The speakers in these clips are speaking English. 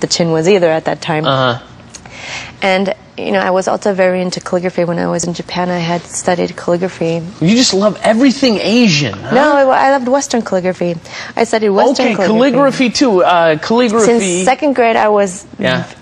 the chin was either at that time. Uh-huh. And, I was also very into calligraphy. When I was in Japan, I had studied calligraphy. You just love everything Asian, huh? No, I loved Western calligraphy. I studied Western calligraphy too. Calligraphy. Since second grade, I was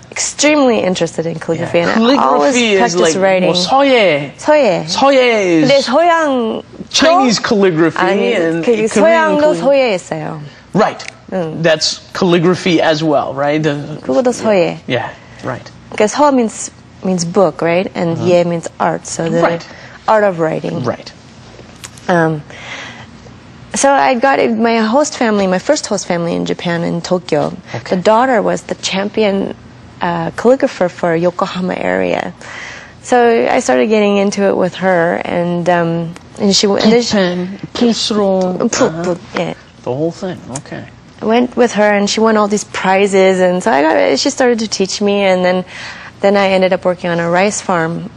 extremely interested in calligraphy. Yeah. And I always practiced writing. 서예. 서예. 서예 is 근데 서양 Chinese calligraphy. and 서양도 서예했어요. Right. That's calligraphy as well, right? 그것도 서예. Yeah, right. Because 서 means book, right? And 예 means art. So the art of writing. Right. So I got my host family, my first host family in Japan, in Tokyo. Okay. The daughter was the champion calligrapher for Yokohama area. So I started getting into it with her, and she went. pen, pulsro, yeah. The whole thing. Okay. I went with her, and she won all these prizes, and so she started to teach me, and then I ended up working on a rice farm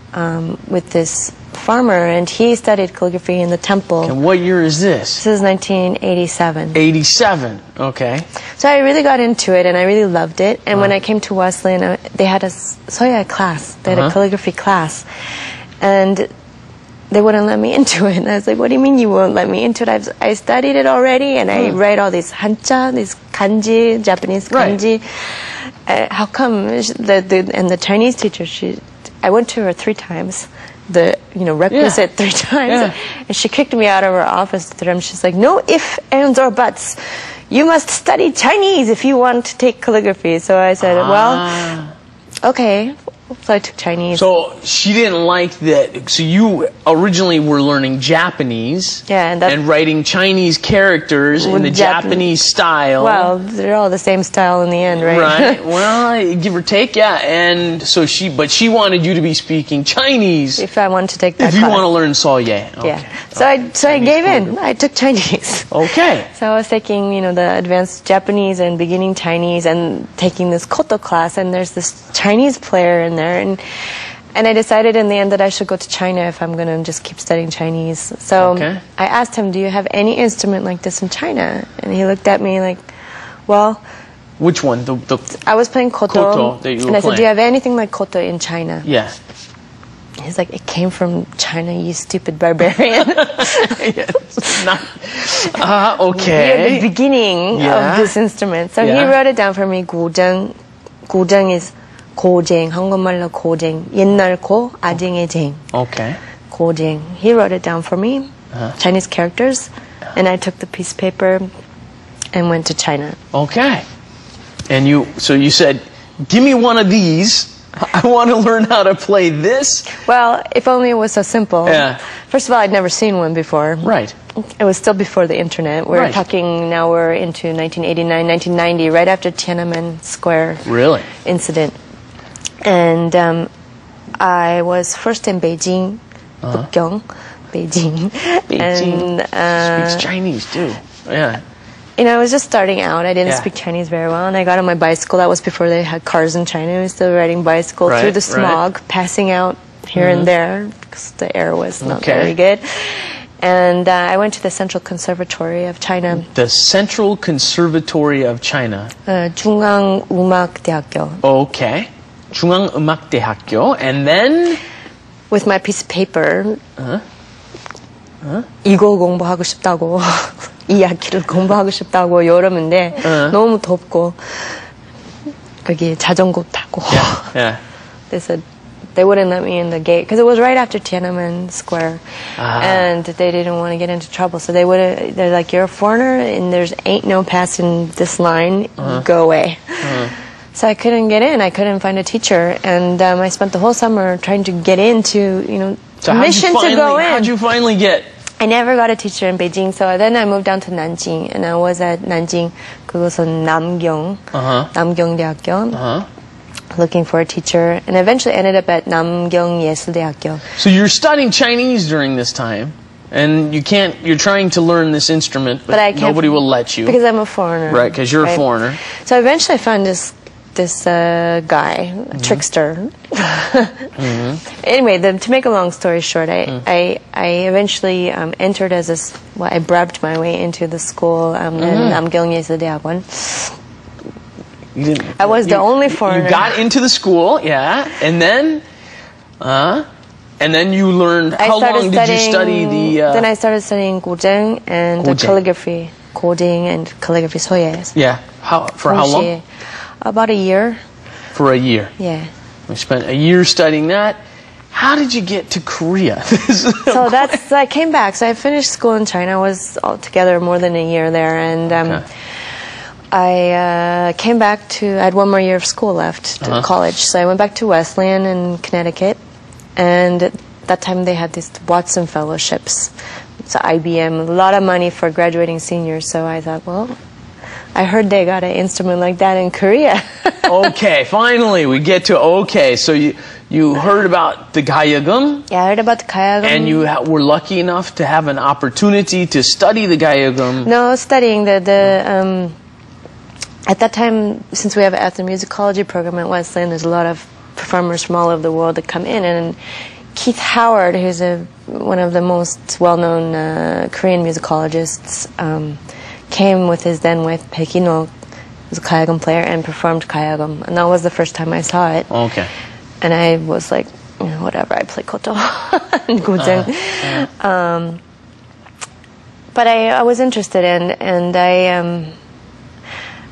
with this farmer, and he studied calligraphy in the temple. And what year is this? This is 1987. 87, okay. So I really got into it, and I really loved it. And when I came to Wesleyan, they had a soya class. They had a calligraphy class. And they wouldn't let me into it. And I was like, what do you mean you won't let me into it? I studied it already, and I write all these hancha, these kanji, Japanese kanji. Right. How come? And the Chinese teacher, I went to her 3 times. The requisite 3 times, and she kicked me out of her office. She's like, no ifs, ands, or buts. You must study Chinese if you want to take calligraphy. So I said, well, okay. So I took Chinese. So she didn't like that. So you originally were learning Japanese and writing Chinese characters in the Japanese style. Well, they're all the same style in the end, right? Right. Well, give or take, yeah. And so she wanted you to be speaking Chinese. If I wanted to take that class. If you want to learn Soye. Okay. Yeah. So I gave in. I took Chinese. Okay. So I was taking, the advanced Japanese and beginning Chinese and taking this koto class, and there's this Chinese player in there, and I decided in the end that I should go to China if I'm going to just keep studying Chinese. So I asked him, do you have any instrument like this in China? And he looked at me like, well... Which one? I was playing koto that you were and I said, playing. do you have anything like koto in China? Yeah. He's like, it came from China, you stupid barbarian. Okay. You're the beginning of this instrument. So he wrote it down for me. 고쟁. 고쟁 is 고쟁. 한국말로 고쟁. 옛날 고, 아쟁의 쟁. Okay. 고쟁. He wrote it down for me. Chinese characters. And I took the piece of paper and went to China. Okay. And so you said, give me one of these. I want to learn how to play this. Well, if only it was so simple. Yeah. First of all, I'd never seen one before. Right. It was still before the internet. We're talking, now we're into 1989, 1990, right after Tiananmen Square incident. And I was first in Beijing, Beijing. Beijing. And, speaks Chinese too. Yeah. I was just starting out. I didn't speak Chinese very well, and I got on my bicycle. That was before they had cars in China. I was still riding bicycle through the smog, passing out here and there because the air was not very good. And I went to the Central Conservatory of China. The Central Conservatory of China. 중앙음악대학교. Okay. 중앙음악대학교. And then? With my piece of paper. 이거 공부하고 싶다고. 이 악기를 공부하고 싶다고 여름인데 너무 덥고 거기 자전거 타고. They said they wouldn't let me in the gate because it was right after Tiananmen Square, and they didn't want to get into trouble. So they're like, you're a foreigner and there's ain't no passing this line. Go away. So I couldn't get in. I couldn't find a teacher, and I spent the whole summer trying to get into, permission to go in. How'd you finally get? I never got a teacher in Beijing, so then I moved down to Nanjing, and I was at Nanjing, 그곳은 남경, 남경대학교, looking for a teacher, and eventually ended up at 남경예술대학교. So you're studying Chinese during this time, and you're trying to learn this instrument, but nobody will let you. Because I'm a foreigner. Right, because you're a foreigner. So eventually I found this guy, a trickster. Anyway, to make a long story short, I eventually entered as I brabbed my way into the school, 남경예술대학원. You didn't. I was the only foreigner. You got into the school, yeah, and then you learned. How long did you study the? Then I started studying 고증 and the calligraphy, coding and calligraphy 소예. Yeah. For how long? About a year. For a year. Yeah. We spent a year studying that. How did you get to Korea? So I came back. So I finished school in China. I was altogether more than a year there, and I came back I had one more year of school left to college. So I went back to Wesleyan in Connecticut, and at that time they had these Watson fellowships. So IBM, a lot of money for graduating seniors. So I thought, well, I heard they got an instrument like that in Korea. Okay, finally we get to So you heard about the 가야금? Yeah, I heard about the 가야금. And you were lucky enough to have an opportunity to study the 가야금. No, studying at that time, since we have an ethnomusicology program at Wesleyan, there's a lot of performers from all over the world that come in, and Keith Howard, who's one of the most well-known Korean musicologists, came with his then wife Baekino, who's a 가야금 player, and performed 가야금, and that was the first time I saw it. Okay. And I was like, whatever, I play koto and guzheng. But I was interested and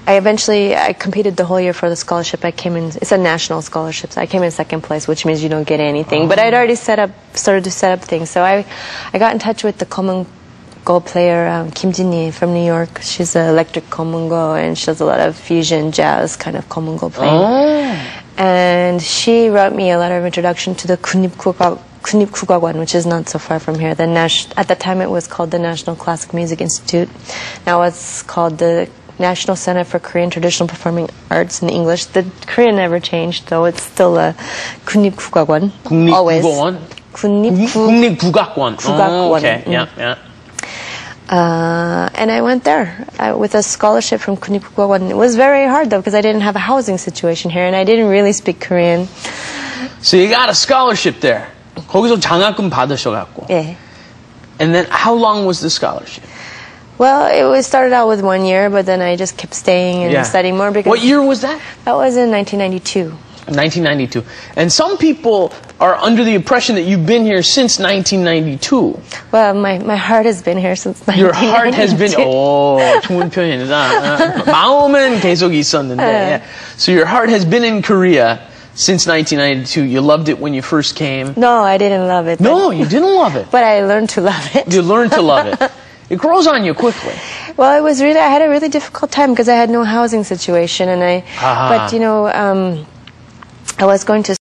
I eventually competed the whole year for the scholarship. It's a national scholarship, so I came in second place, which means you don't get anything. But I'd already started to set up things. So I got in touch with the komungo player, Kim Jin-hee from New York. She's an electric komungo, and she does a lot of fusion jazz kind of komungo playing. And she wrote me a letter of introduction to the 국립국악원, which is not so far from here. At the time it was called the National Classic Music Institute. Now it's called the National Center for Korean Traditional Performing Arts in English. The Korean never changed, though. It's still a 국립국악원. Always. 국립국악원. 국악원. Okay, yeah. And I went there with a scholarship from 국립국악원. It was very hard, though, because I didn't have a housing situation here, and I didn't really speak Korean. So you got a scholarship there. 거기서 장학금 받으셔갖고. Yeah. And then how long was the scholarship? Well, it started out with 1 year, but then I just kept staying and studying more. Because what year was that? That was in 1992. 1992. And some people are under the impression that you've been here since 1992. Well, my heart has been here since 1992. Your heart has been, 좋은 표현이다. 마음은 계속 있었는데. Yeah. So your heart has been in Korea since 1992. You loved it when you first came? No, I didn't love it. No, you didn't love it. But I learned to love it. You learned to love it. It grows on you quickly. Well, I had a really difficult time because I had no housing situation, and I was going to